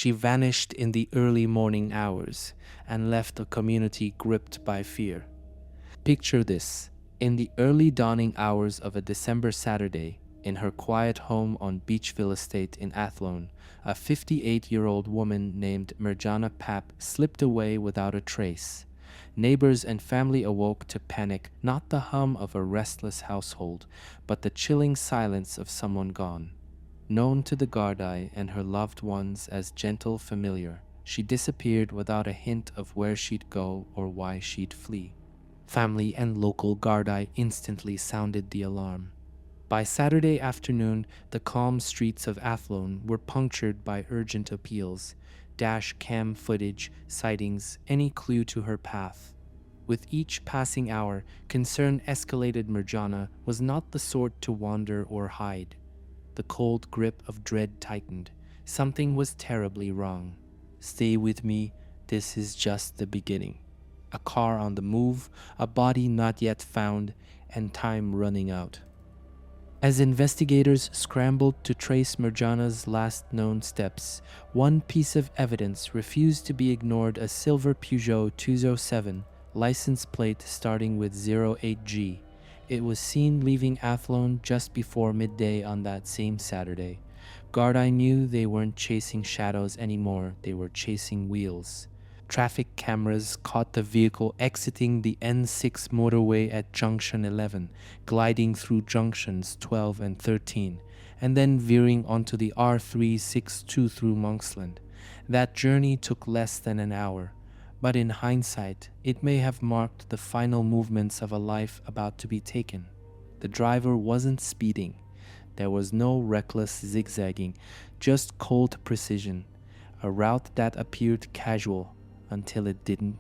She vanished in the early morning hours and left the community gripped by fear. Picture this. In the early dawning hours of a December Saturday, in her quiet home on Beachville Estate in Athlone, a 58-year-old woman named Mirjana Pap slipped away without a trace. Neighbors and family awoke to panic, not the hum of a restless household, but the chilling silence of someone gone. Known to the Gardi and her loved ones as gentle familiar, she disappeared without a hint of where she'd go or why she'd flee. Family and local Gardi instantly sounded the alarm. By Saturday afternoon, the calm streets of Athlone were punctured by urgent appeals, dash cam footage, sightings, any clue to her path. With each passing hour, concern escalated. Mirjana was not the sort to wander or hide. The cold grip of dread tightened. Something was terribly wrong. Stay with me, this is just the beginning. A car on the move, a body not yet found, and time running out. As investigators scrambled to trace Mirjana's last known steps, one piece of evidence refused to be ignored: a silver Peugeot 207, license plate starting with 08G. It was seen leaving Athlone just before midday on that same Saturday. Gardi knew they weren't chasing shadows anymore, they were chasing wheels. Traffic cameras caught the vehicle exiting the N6 motorway at Junction 11, gliding through junctions 12 and 13, and then veering onto the R362 through Monksland. That journey took less than an hour, but in hindsight, it may have marked the final movements of a life about to be taken. The driver wasn't speeding. There was no reckless zigzagging, just cold precision, a route that appeared casual until it didn't.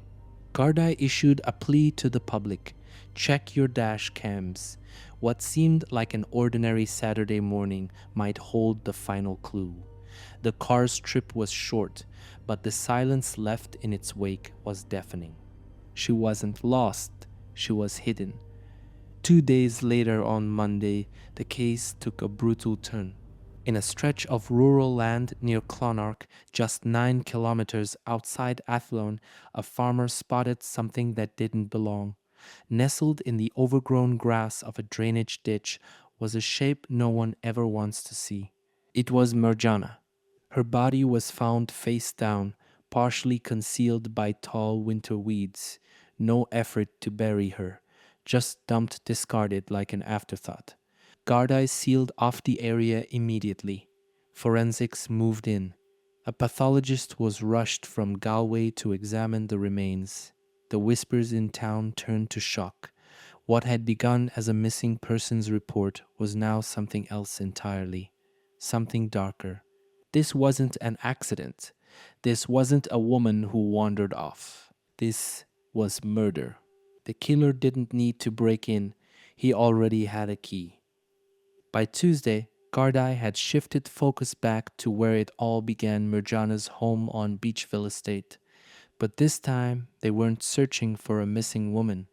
Gardi issued a plea to the public: check your dash cams. What seemed like an ordinary Saturday morning might hold the final clue. The car's trip was short, but the silence left in its wake was deafening. She wasn't lost, she was hidden. 2 days later, on Monday, the case took a brutal turn. In a stretch of rural land near Clonark, just 9 kilometers outside Athlone, a farmer spotted something that didn't belong. Nestled in the overgrown grass of a drainage ditch was a shape no one ever wants to see. It was Mirjana. Her body was found face down, partially concealed by tall winter weeds. No effort to bury her, just dumped discarded like an afterthought. Gardi sealed off the area immediately. Forensics moved in. A pathologist was rushed from Galway to examine the remains. The whispers in town turned to shock. What had begun as a missing persons report was now something else entirely. Something darker. This wasn't an accident. This wasn't a woman who wandered off. This was murder. The killer didn't need to break in. He already had a key. By Tuesday, Gardi had shifted focus back to where it all began: Mirjana's home on Beachville Estate. But this time, they weren't searching for a missing woman.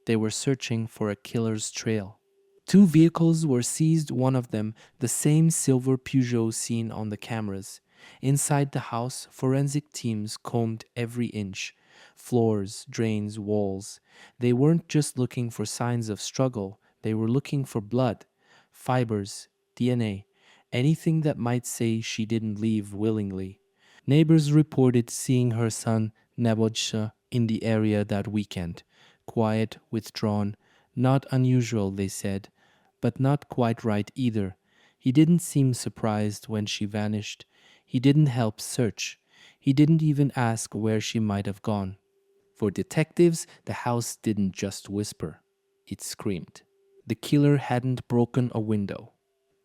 They were searching for a killer's trail. 2 vehicles were seized, one of them the same silver Peugeot seen on the cameras. Inside the house, forensic teams combed every inch: floors, drains, walls. They weren't just looking for signs of struggle, they were looking for blood, fibers, DNA, anything that might say she didn't leave willingly. Neighbors reported seeing her son, Nebojsa, in the area that weekend. Quiet, withdrawn, not unusual, they said, but not quite right either. He didn't seem surprised when she vanished. He didn't help search. He didn't even ask where she might have gone. For detectives, the house didn't just whisper. It screamed. The killer hadn't broken a window,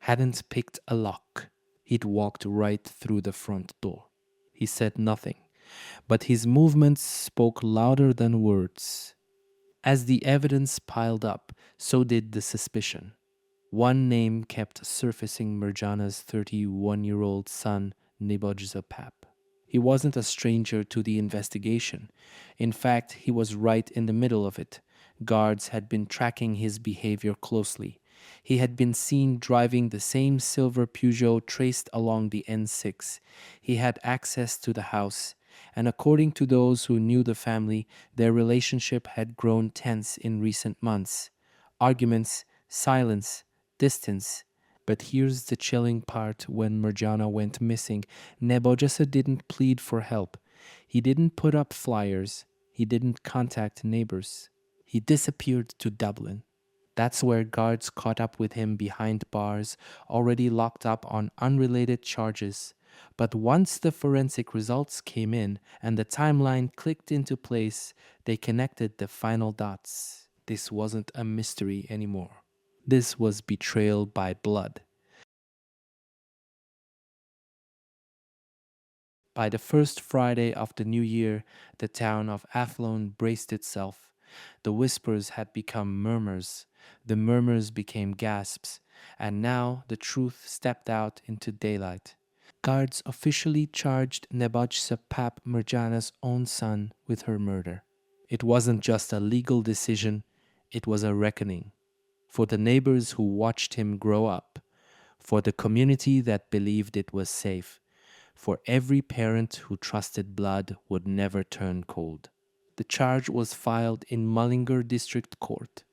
hadn't picked a lock. He'd walked right through the front door. He said nothing, but his movements spoke louder than words. As the evidence piled up, so did the suspicion. One name kept surfacing: Mirjana's 31-year-old son, Mirjana Pap. He wasn't a stranger to the investigation. In fact, he was right in the middle of it. Guards had been tracking his behavior closely. He had been seen driving the same silver Peugeot traced along the N6. He had access to the house, and according to those who knew the family, their relationship had grown tense in recent months. Arguments, silence, distance. But here's the chilling part: when Mirjana went missing, Nebojasa didn't plead for help. He didn't put up flyers. He didn't contact neighbors. He disappeared to Dublin. That's where guards caught up with him behind bars, already locked up on unrelated charges. But once the forensic results came in and the timeline clicked into place, they connected the final dots. This wasn't a mystery anymore. This was betrayal by blood. By the first Friday of the new year, the town of Athlone braced itself. The whispers had become murmurs, the murmurs became gasps, and now the truth stepped out into daylight. Guards officially charged Nebojsa Pap, Mirjana's own son, with her murder. It wasn't just a legal decision, it was a reckoning. For the neighbors who watched him grow up, for the community that believed it was safe, for every parent who trusted blood would never turn cold. The charge was filed in Mullingar District Court.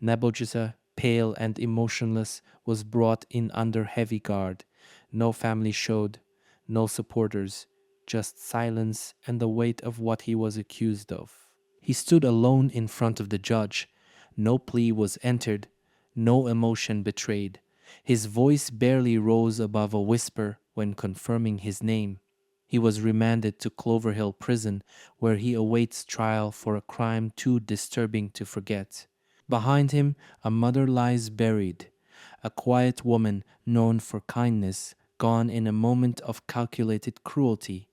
Nebojsa, pale and emotionless, was brought in under heavy guard. No family showed, no supporters, just silence and the weight of what he was accused of. He stood alone in front of the judge. No plea was entered, no emotion betrayed. His voice barely rose above a whisper when confirming his name. He was remanded to Cloverhill Prison, where he awaits trial for a crime too disturbing to forget. Behind him, a mother lies buried, a quiet woman known for kindness, gone in a moment of calculated cruelty.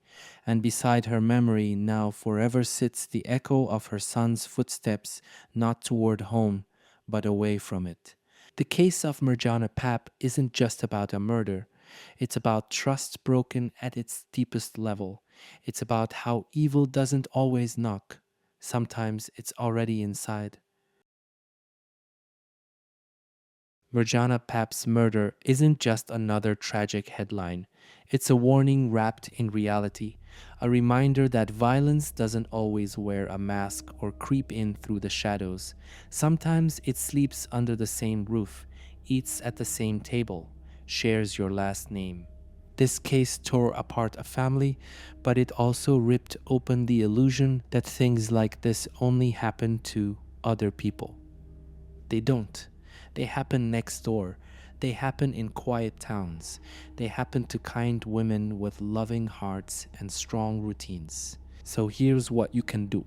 And beside her memory now forever sits the echo of her son's footsteps, not toward home, but away from it. The case of Mirjana Pap isn't just about a murder. It's about trust broken at its deepest level. It's about how evil doesn't always knock. Sometimes it's already inside. Mirjana Pap's murder isn't just another tragic headline. It's a warning wrapped in reality, a reminder that violence doesn't always wear a mask or creep in through the shadows. Sometimes it sleeps under the same roof, eats at the same table, shares your last name. This case tore apart a family, but it also ripped open the illusion that things like this only happen to other people. They don't. They happen next door. They happen in quiet towns. They happen to kind women with loving hearts and strong routines. So here's what you can do.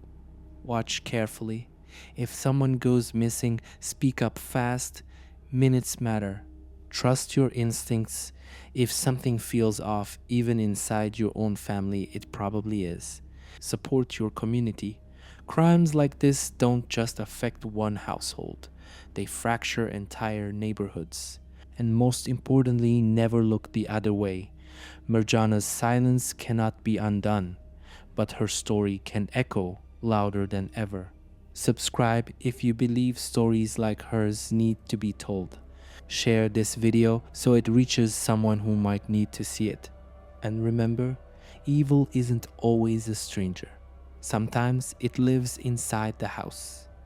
Watch carefully. If someone goes missing, speak up fast. Minutes matter. Trust your instincts. If something feels off, even inside your own family, it probably is. Support your community. Crimes like this don't just affect one household. They fracture entire neighborhoods. And most importantly, never look the other way. Mirjana's silence cannot be undone, but her story can echo louder than ever. Subscribe if you believe stories like hers need to be told. Share this video so it reaches someone who might need to see it. And remember, evil isn't always a stranger. Sometimes it lives inside the house.